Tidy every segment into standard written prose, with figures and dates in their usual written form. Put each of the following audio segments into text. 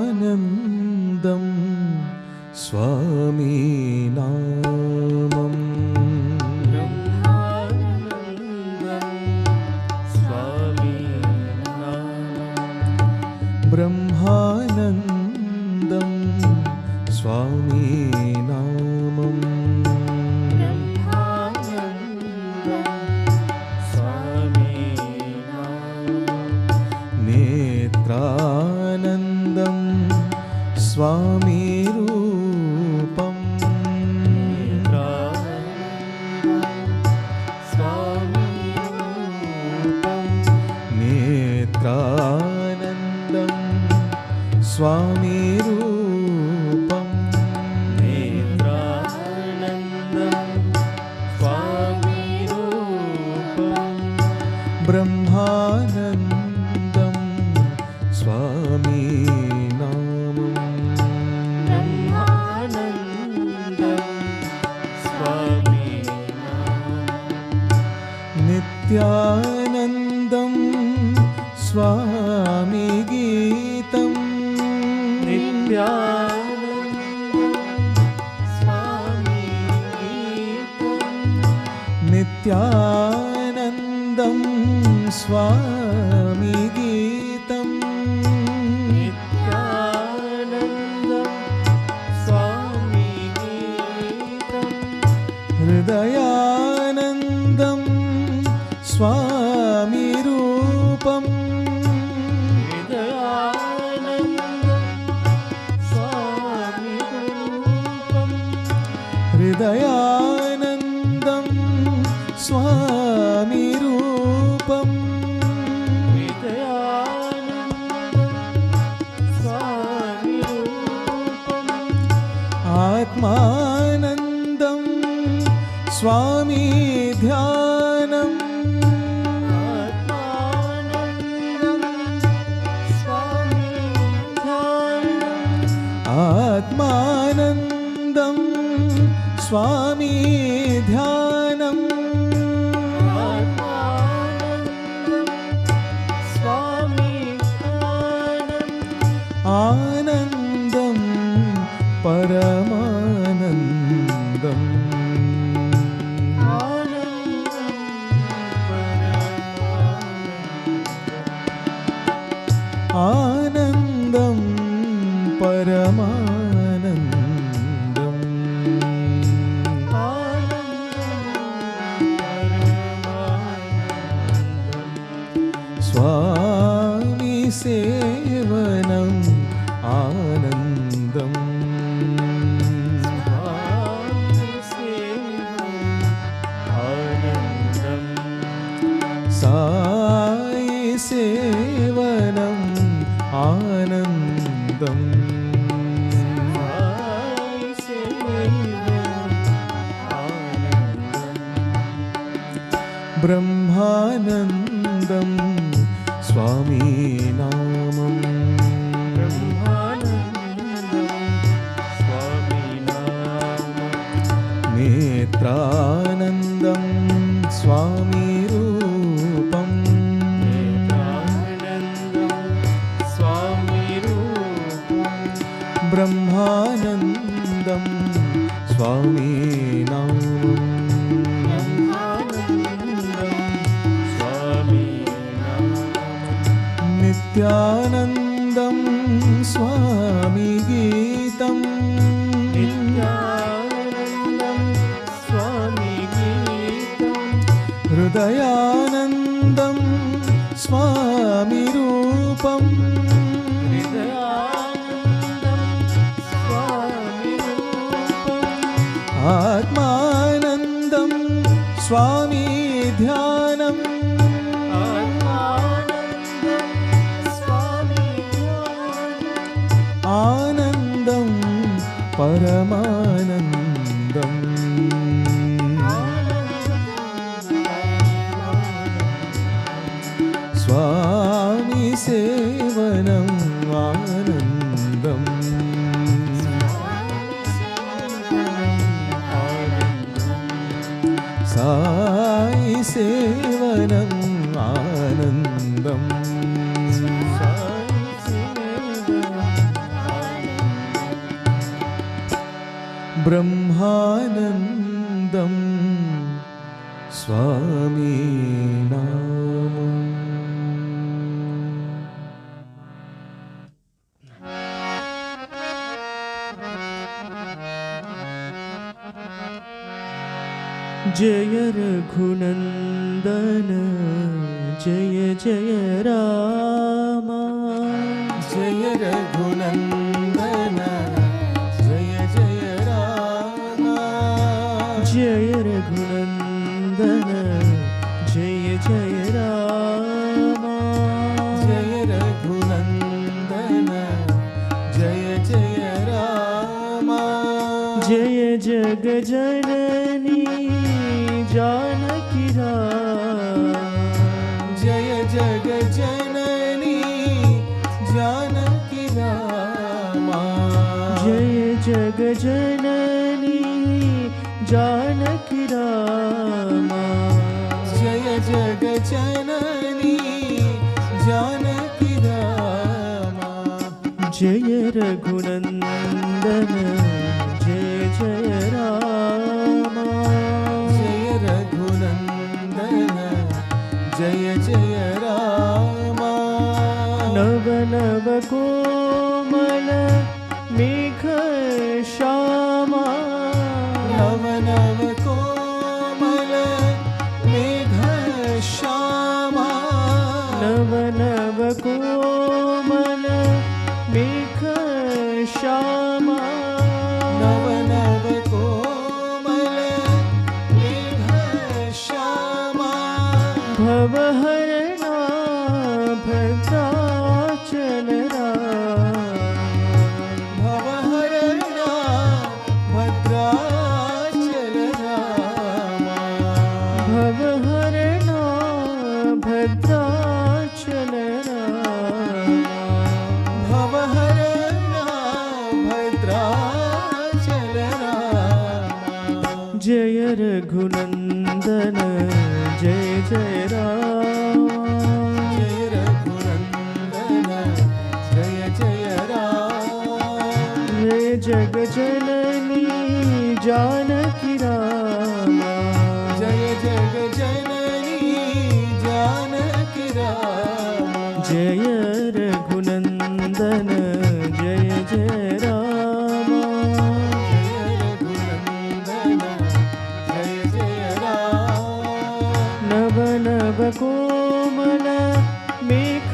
ब्रह्मानन्दं स्वामीनामम् ब्रह्मानन्दं स्वामीनामम् नेत्रानन्दं स्वामी रूपम् नेत्रानन्दं स्वामी रूपम् ब्रह्मानन्दं स्वामी नित्यानन्दं स्वामी गीतम् नित्यानन्दं स्वामी गीतम् नित्यानन्दं स्वामी गीतम् हृदयानन्दं स्वामी रूपम् हृदयानन्दं स्वामी रूपम् आत्मानन्दं स्वामी ध्यानम् आत्मानन्दं स्वामी ध्यानम् आनन्दं परमानन्दम् आनन्दं परमानन्दम् स्वामी सेवनम् आनन्दम् साई सेवनम् आनन्दम् ब्रह्मानन्दं स्वामी नामम् नेत्रानन्दं स्वामी रूपम् ब्रह्मानन्दं स्वामी नामम् नित्यानन्दं स्वामी गीतम् हृदयानन्दं स्वामी रूपम् आत्मानन्दं स्वामी ध्यानम् आनन्दं परमानन्दम् स्वामी सेवनम् आनन्दम् साई सेवनम् आनन्दम् ब्रह्मानन्दं स्वामी नामम् जय रघुनन्दन जय जय राम जय रघुनन्दन जय जय राम जय रघुनन्दन जय जय राम जय रघुनन्दन जय जय राम जय जग जननी जानकी राम जय जग जननी जानकी राम जय जग जननी जानकी राम जय जग जननी जानकी राम जय रघुनन्दन जय जय राम जय रघुनन्दन कोमल मेघ श्यामा नव नव कोमल मेघ श्यामा नव नव कोमल मेघ श्यामा नव नव कोमल मेघ श्यामा भवहरणा भद्राचल भवहरणा भद्राचल रामा भवहरणा भद्राचल भवहरणा भद्राचल रामा जय रघुनंदन जय जय राम जय रघुनंदन जय जय राम जय जग जननी जानकी रामा जय जग जननी जानकी रामा जय रघुनंदन जय जय राम जय रघुनंदन जय जय राम नव नव कोमल मेघ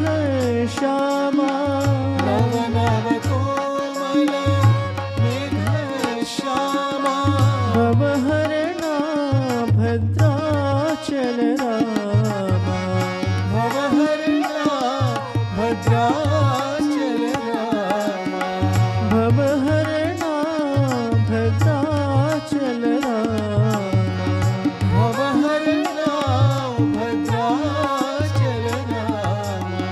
श्यामा नव नव कोमल मेघ श्यामा भवहरणा भद्राचल रामा भवहरणा भद्राचल रामा भवहरणा भद्राचल रामा भवहरणा भद्राचल रामा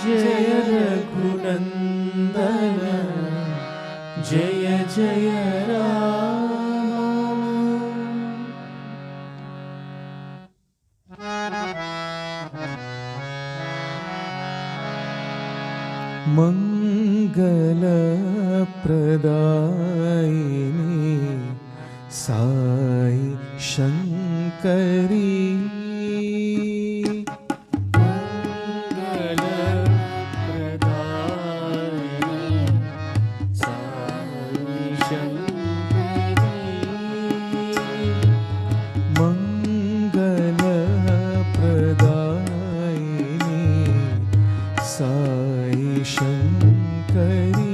जय रघुनंदन जय जय राम मंगलप्रदायिनी साई शंकरी मंगलप्रदायिनी साई शंकरी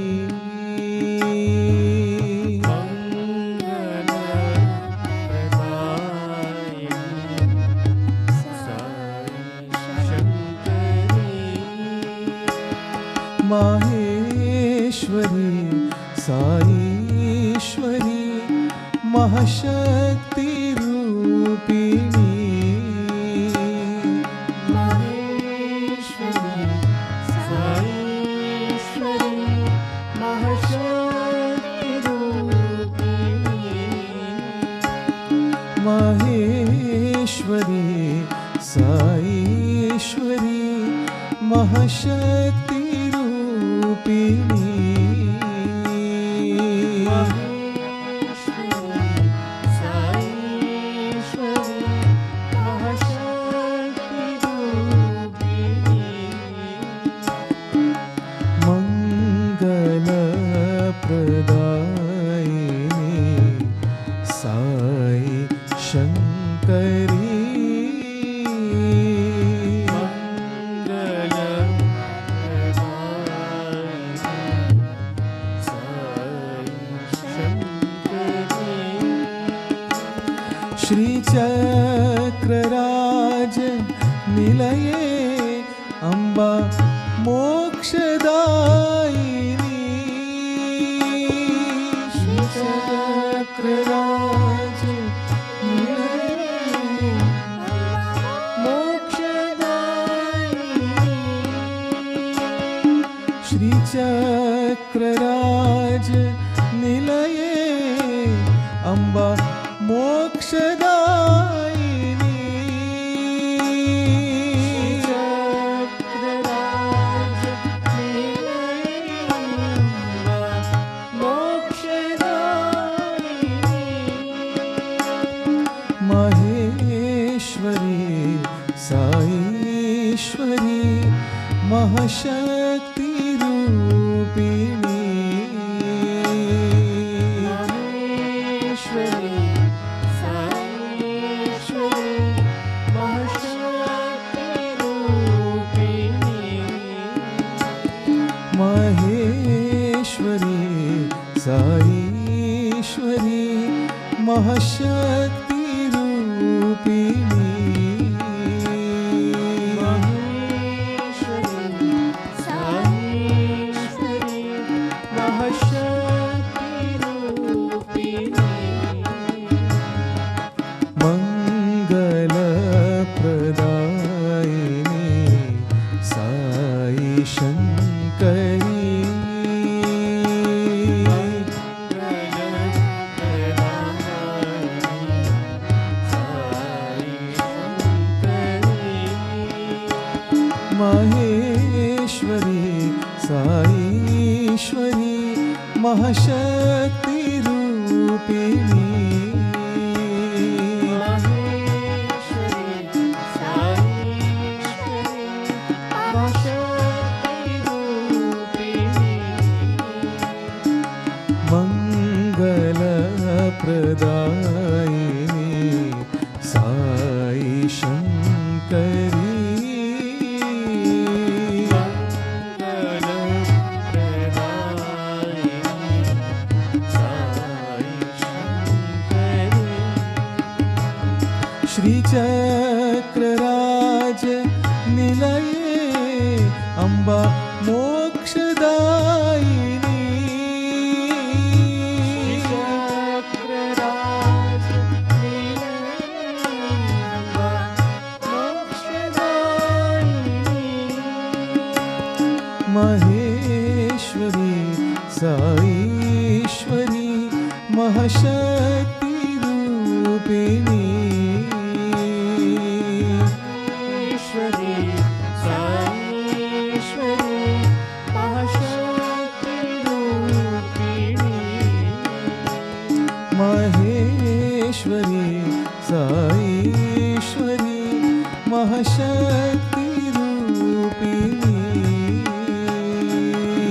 माहेश्वरी साईश्वरी महाशक्ति रूपिणी माहेश्वरी साईश्वरी महाशक्ति रूपिणी माहेश्वरी साईश्वरी महाशक्ति रूपिणी मंगलप्रदायिनी साई शंकरी श्रीचक्रराज निलये अम्बा मोक्षदायिनी श्रीचक्रराज निलये मोक्षदायिनी श्रीचक्रराज निलये अम्बा मोक्षदायिनी चक्रराज निलये अम्बा मोक्षदायिनी महेश्वरी साईश्वरी महाशक्ति साईश्वरी महशक्ति रूपिणी महेश्वरी साईश्वरी महशक्ति रूपिणी मंगलप्रदायिनी साई शंकरी महेश्वरी साईश्वरी महशक्ति रूपिणी महेश्वरी साईश्वरी महशक्ति रूपिणी मंगलप्रदायिनी साई शंकरी श्रीचक्रराज निलये अम्बा मोक्षदायिनी चक्रराज नीलम्बा मोक्षदायिनी महेश्वरी साईश्वरी महशक्ति रूपिणी ईश्वरी साईश्वरी महशक्ति रूपिणी महेश्वरी साईश्वरी महशक्ति रूपिणी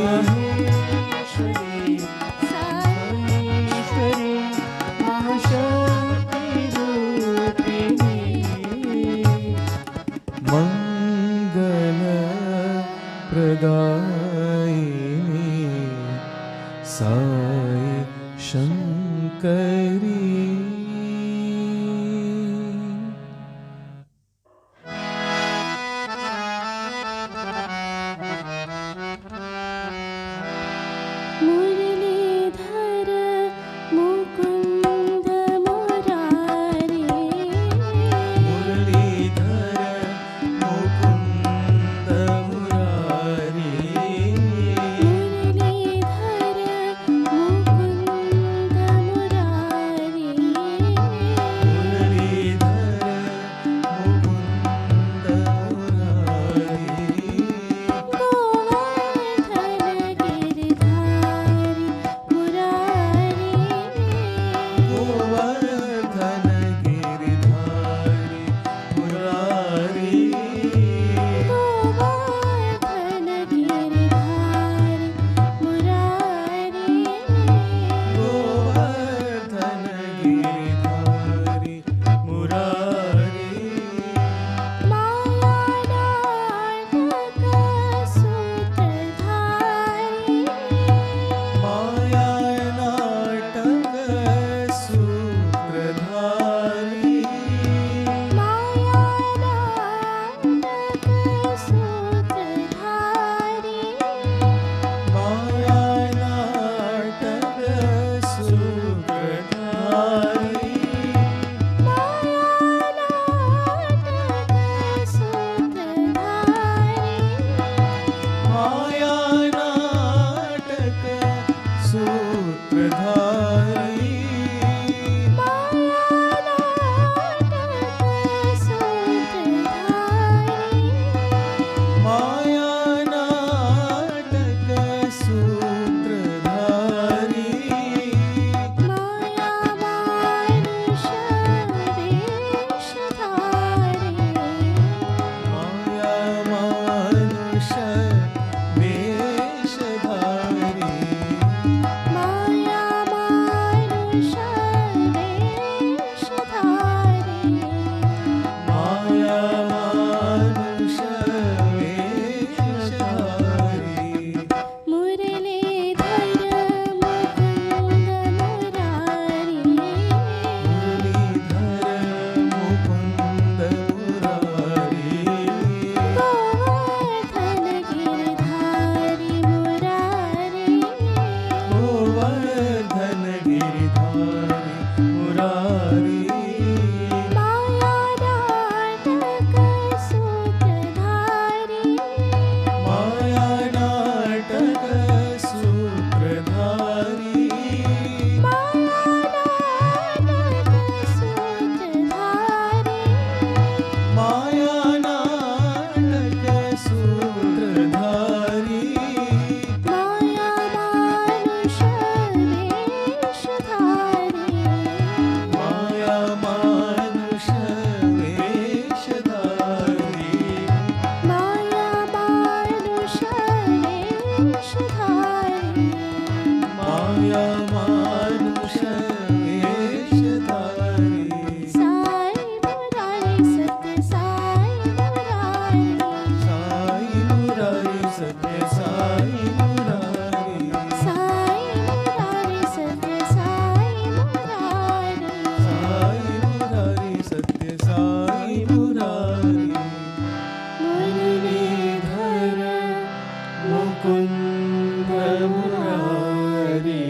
महेश्वरी साईश्वरी महशक्ति रूपिणी मंगलप्रदायिनी साई शंकरी मुरलीधर मुकुंद मुरारी मुरलीधर मुकुंद मुरारी मुरलीधर मुकुंद मुरारी गिरिधारी मुरारी माया नाटक सूत्रधारी माया नाटक सूत्रधारी माया नाटक सूत्रधारी माया नाटक सूत्रधारी माया मानुष वेशधारी माया मानुष वेशधारी माया मानुष वेशधारी माया मानुष वेशधारी साई मुरारी सत्य साई मुरारी साई मुरारी सत्य साई मुरारी साई मुरारी सत्य साई मुरारी साई मुरारी सत्य साई मुरारी मुरलीधर मुकुंद मुरारी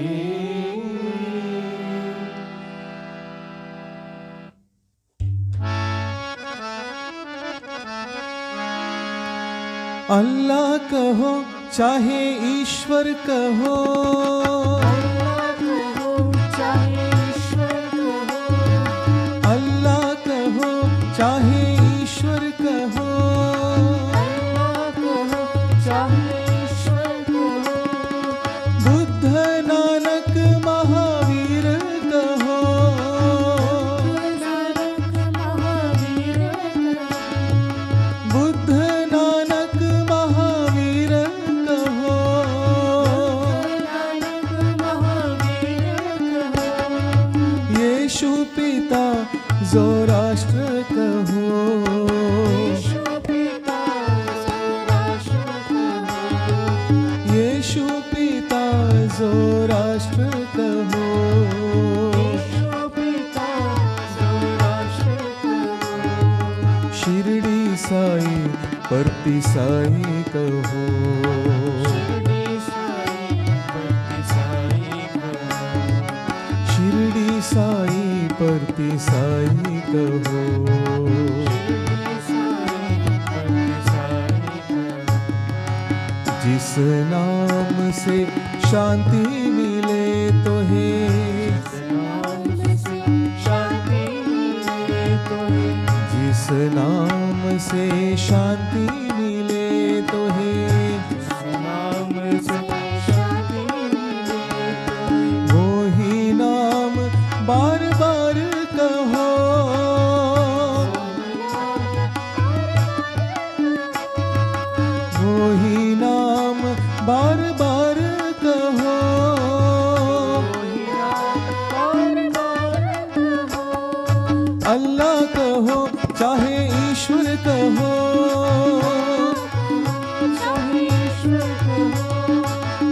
अल्लाह कहो चाहे ईश्वर कहो अल्लाह कहो चाहे ईश्वर कहो अल्लाह कहो चाहे ईश्वर कहो अल्लाह कहो चाहे ईश्वर कहो बुद्ध नानक महावीर कहो नानक महावीर बुद्ध नानक महावीर कहो नानक महावीर कहो यीशु पिता ज़ोराष्ट्र कहो यीशु पिता सौराष्ट्र कहो यीशु पिता ज़ोराष्ट्र कहो यीशु पिता सौराष्ट्र कहो शिरडी साई परती साई कहो शिरडी साई भक्ति साई कहो शिरडी साई परती साई कहो शिरडी साई भक्ति साई कहो जिस नाम से शांति मिले तो है नाम से शांति मिले तो है जिस नाम से शांति मिले तो है नाम से शांति मिले तो है वो ही नाम बार बार कहो वो ही नाम बार बार कहो अल्लाह कहो चाहे ईश्वर कहो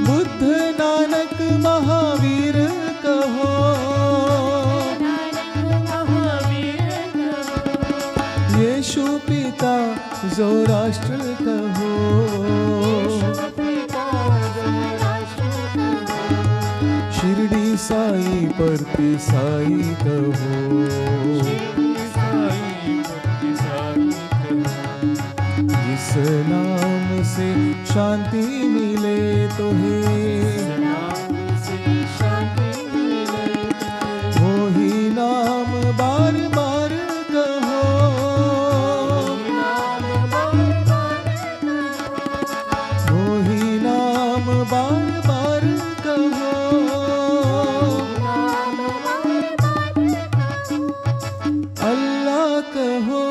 बुद्ध नानक महावीर कहो यीशु पिता ज़ोराष्ट्र कहो शिरडी साई परती साई कहो जिस नाम से शांति मिले तो है वो ही नाम बार बार कहो वो ही नाम बार बार कहो अल्लाह कहो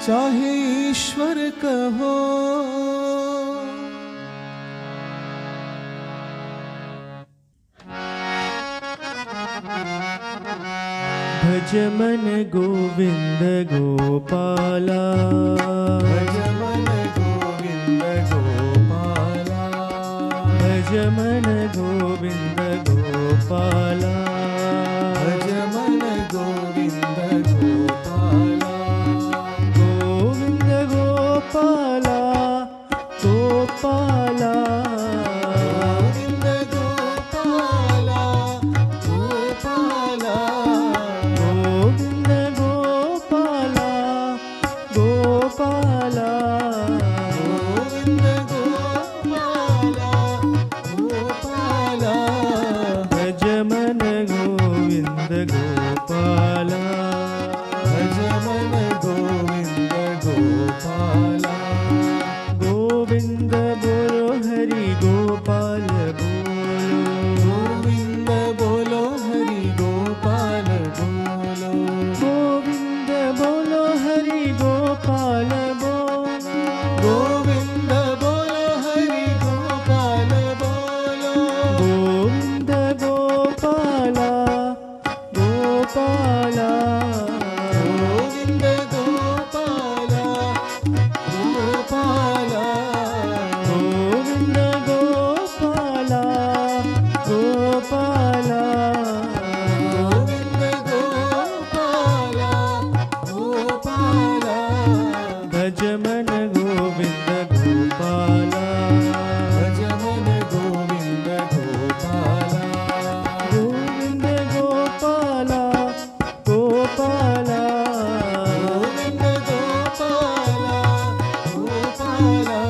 चाहे ईश्वर कहो भज मन गोविंद गोपाला भज मन गोविंद गोपाला भज मन गोविंद गोपाला भज मन गोविंद गोपाला गोविंद गोपाला गोपाला गोविंद गोपाला गोपाला गोविन्द गोपाला गोपाला गोविन्द गोपाला गोपाला भज मन गोविन्द गोपाला भज मन गोविन्द गोपाला गोविन्द बोलो हरि गोपाल बोलो गोविन्द बोलो हरि गोपाल बोलो गोविन्द बोलो हरि गोपाल बोलो गोविन्द बोलो हरि गोपाल बोलो गोविन्द गोपाला गोपाला गोविन्द गोपाला गोपाला गोविन्द गोपाला गोपाला गोविन्द गोपाला गोपाला भज मन गोविन्द गोपाला भज मन गोविन्द गोपाला गोविन्द गोपाला गोपाला गोविन्द गोपाला गोपाला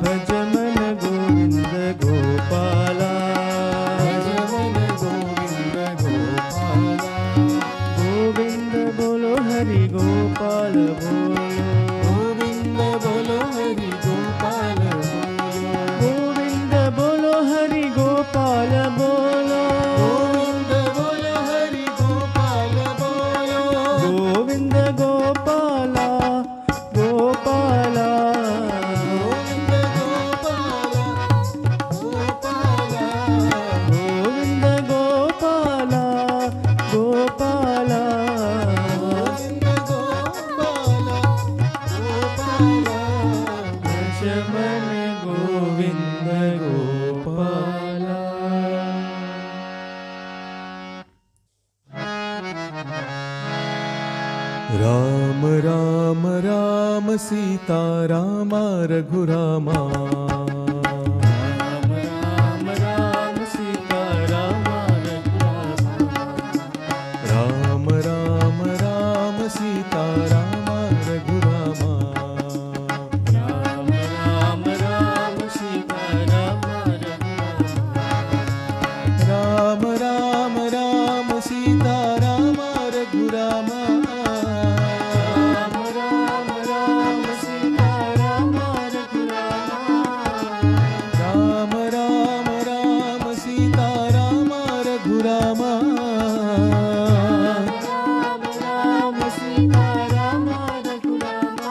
भज मन गोविन्द गोपाला भज मन गोविन्द गोपाला गोविन्द बोलो हरि गोपाल बोलो गोविन्द बोलो हरि गोपाल बोलो गोविन्द बोलो हरि गोपाल बोलो गोविन्द बोलो हरि गोपाल बोलो गोविन्द गोपाला गोपाला गोविन्द गोपाला गोपाला गोविन्द गोपाला गोपाला गोविन्द गोपाला गोपाला भज मन गोविन्द गोपाला राम राम राम सीता रामा रघुरामा राम राम राम सीता राम राम राम राम सीता रामा रघुरामा राम राम राम सीता राम राम राम राम सीता रामा रघुरामा राम राम राम सीता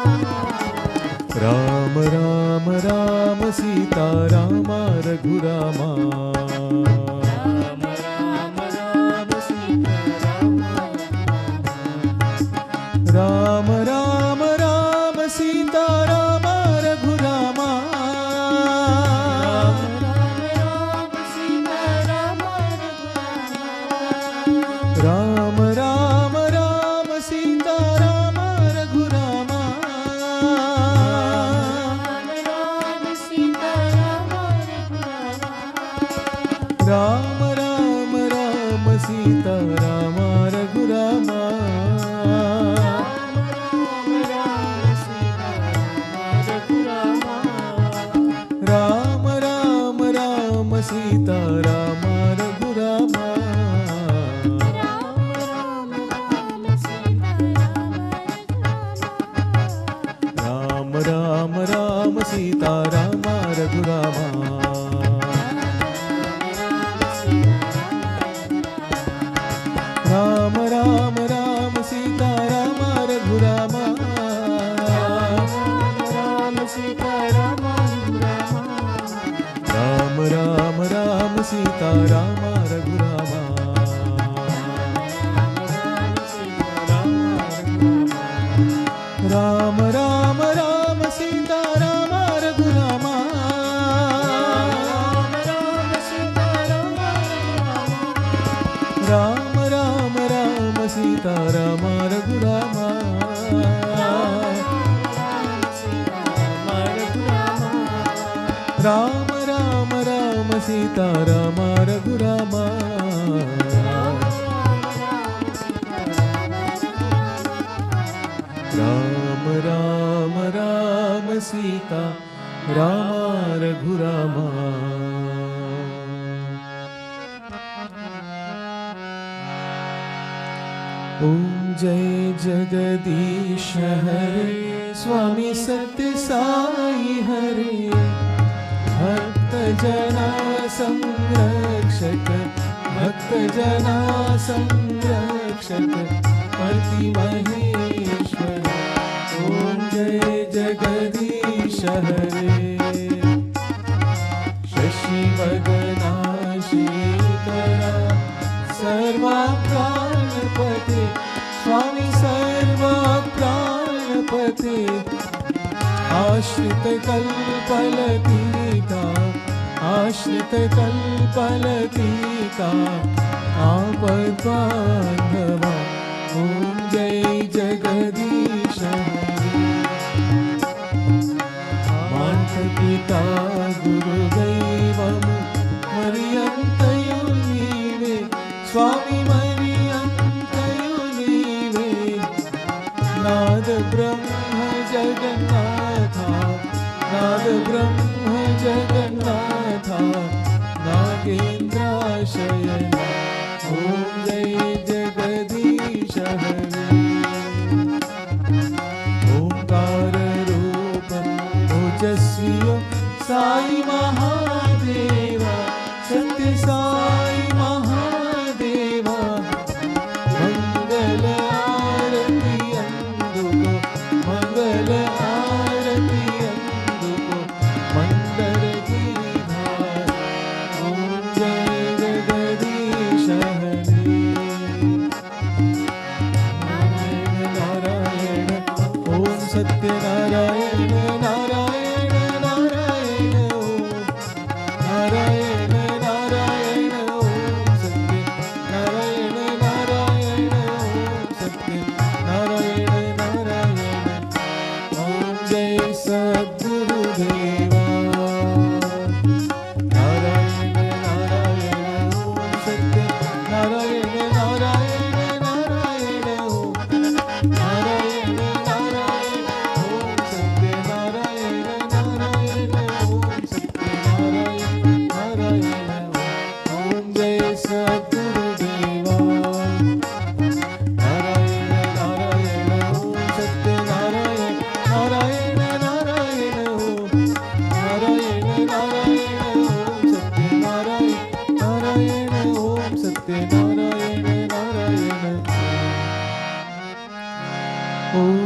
राम राम राम राम सीता रामा रघुरामा राम राम सीता राम रघुरामा राम राम राम सीता रामा रघुरामा राम राम राम सीता राम राम राम राम सीता रामा रघुरामा राम राम राम सीता राम रघुरामा राम राम राम सीता रामा रघुरामा राम राम राम सीता रामा रघुरामा राम राम राम सीता रामा रघुरामा राम राम राम सीता रामा रघुरामा राम राम राम सीता रामा रघुरामा राम राम राम सीता रामा रघुरामा राम राम राम सीता रामा रघुरामा राम राम राम सीता रामा रघुरामा सीता राम रघुरामा। ओम जय जगदीश हरे स्वामी सत्य साई हरे, भक्त जना संरक्षक, भक्त जना संरक्षक, पति महेश्वर। ओम जय जगदीश हरे, शशि वदना श्रीकरा सर्वा प्राणपते, स्वामी सर्वा प्राणपते, आश्रित कल्पलतिका, आश्रित कल्पलतिका, आपद बांधवा। ओम जय जगदीश हरे, माता पिता गुरुदैवम् मरियन्तयो नीवे, स्वामी मरियन्तयो नीवे, नाद ब्रह्म जगन्नाथा, नाद ब्रह्म जगन्नाथा, नागेन्द्राशयन। ओम जय जगदीश हरे, ओंकार रूपं ओजस्वी साई महादेवा, सत्य साई महादेवा, मंगल आरती अंदुको, मंगल आरती अंदुको, मंदर गिरिधार। ओम जय जगदीश हरे, नारायण नारायण ओम सत्यनारायण नारायण नारायण ओम, नारायण नारायण ओम सत्यनारायण नारायण ओम सत्यनारायण नारायण। ओम जय सद्गुरुदेवा, नारायण नारायण ओम सत्यनारायण नारायण नारायण ओम, नारायण नारायण ओम सत्यनारायण नारायण ओम सत्यनारायण नारायण। ओम जय सद्गुरुदेवा, नारायण नारायण ओम सत्यनारायण नारायण नारायण ओम, नारायण नारायण ओम सत्यनारायण नारायण ओम सत्यनारायण नारायण। ओम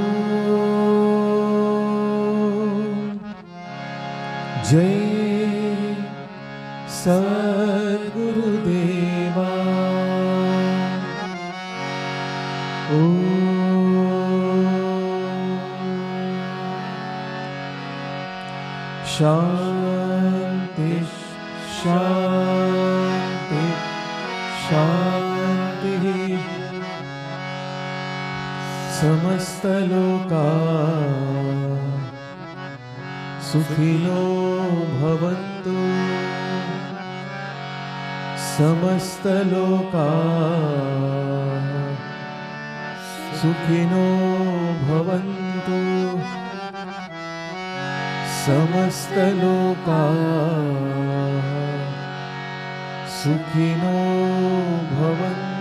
जय सद्गुरुदेवा। शांति शांति शांति, समस्त लोका सुखिनो भवन्तु, समस्त लोका सुखिनो भवन्तु, समस्त लोका सुखिनो भवन्तु।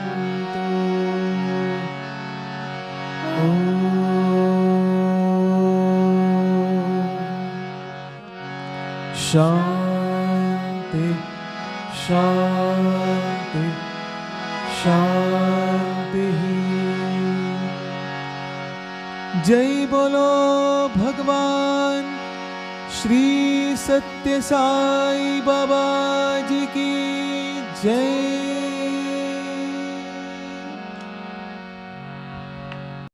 शांति शांति शांति। जय बोलो भगवान श्री सत्य साई बाबा जी की जय।